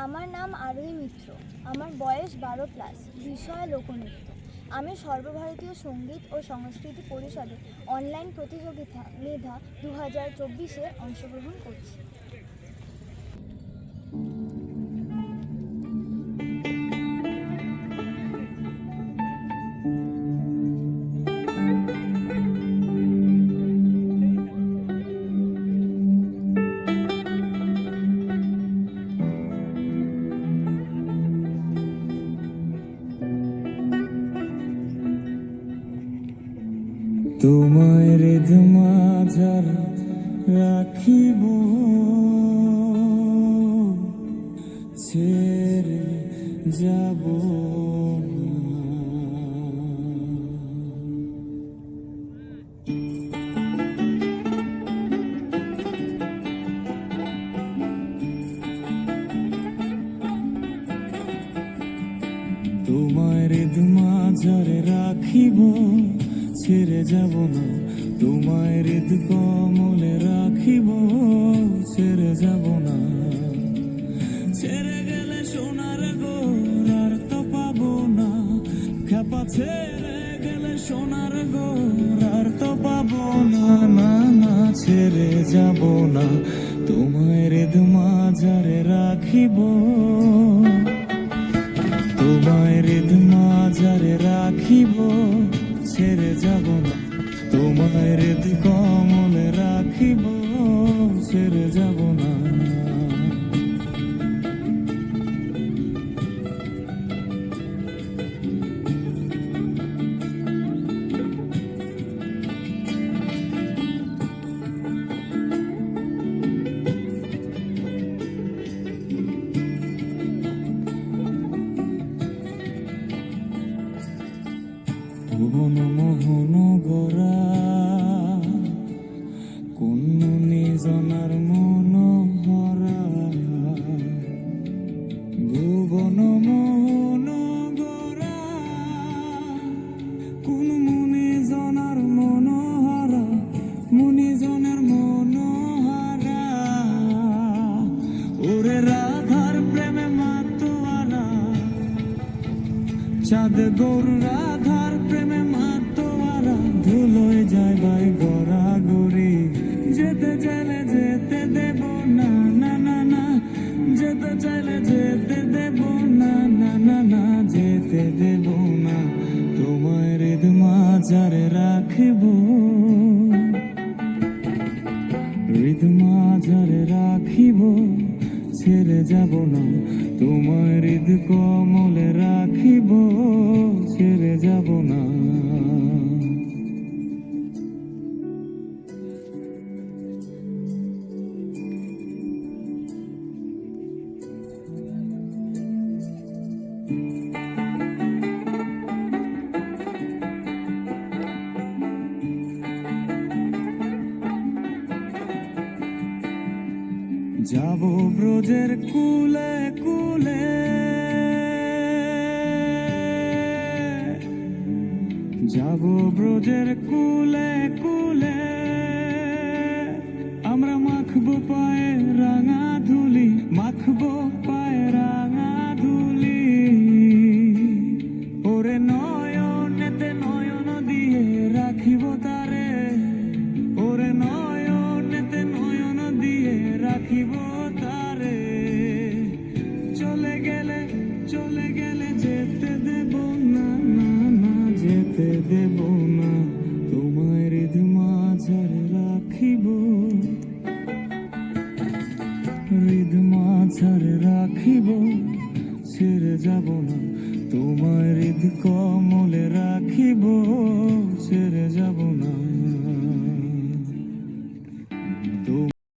আমার নাম আরোহী মিত্র। আমার বয়স 12+। বিষয় লোকনৃত্য। আমি সর্বভারতীয় সঙ্গীত ও সংস্কৃতি পরিষদে অনলাইন প্রতিযোগিতা মেধা 2024-এ অংশগ্রহণ করছি। তোমায় হৃদমাঝার রাখিব, ছেড়ে যাব না। তোমায় হৃদমাঝারে রাখিব, ছেড়ে যাব না। তোমায় হৃদ কমলে রাখিব, ছেড়ে যাব না। ছেড়ে গেলে সোনার গোর আর তো পাবো না। খেপা ছেড়ে গেলে সোনার গোর আর তো পাবো না। না না, ছেড়ে যাব না। তোমায় হৃদ মাঝারে রাখিব, তোমায় হৃদ মাঝারে রাখিব, ছেড়ে যাব না। তোমায় হৃদ কমলে রাখিব, ছেড়ে যাব না। ভুবন মোহন গোরা, কোন নিজনার মন হরা। ভুবন মোহন গোরা, কোন মুনিজনার মন হরা। মুনিজনের মন হারা, ওরে রাধার প্রেমে মাতোয়ারা। চাঁদ গৌর রাধার প্রেমে মাতোয়ারা, ধুলোয় যায় ভাই গড়া গড়ি। যেতে চাইলে যেতে দেব না, না না না। যেতে চাইলে যেতে দেব না, না না না। যেতে দেব না। তোমায় হৃদ মাঝারে রাখিব, হৃদ মাঝারে রাখিব, ছেড়ে যাব না। তোমায় হৃদ কমলে রাখিব, ছেড়ে যাব না। যাব ব্রজের কুলে কুলে, যাব ব্রজের কুলে কুলে। আমরা মাখবো পায়ে রাঙা ধুলি, মাখবো পায়ে রাঙা ধুলি। ওরে নয়নেতে নয়ন দিয়ে রাখিব তারে, ওরে নয়নেতে নয়ন দিয়ে রাখিব তারে। চলে গেলে যেতে দেব না, না না। যেতে দেব না। তোমায় হৃদ মাঝারে রাখিব, হৃদ মাঝারে রাখিব, ছেড়ে যাব না। তোমায় হৃদ কমলে রাখিব,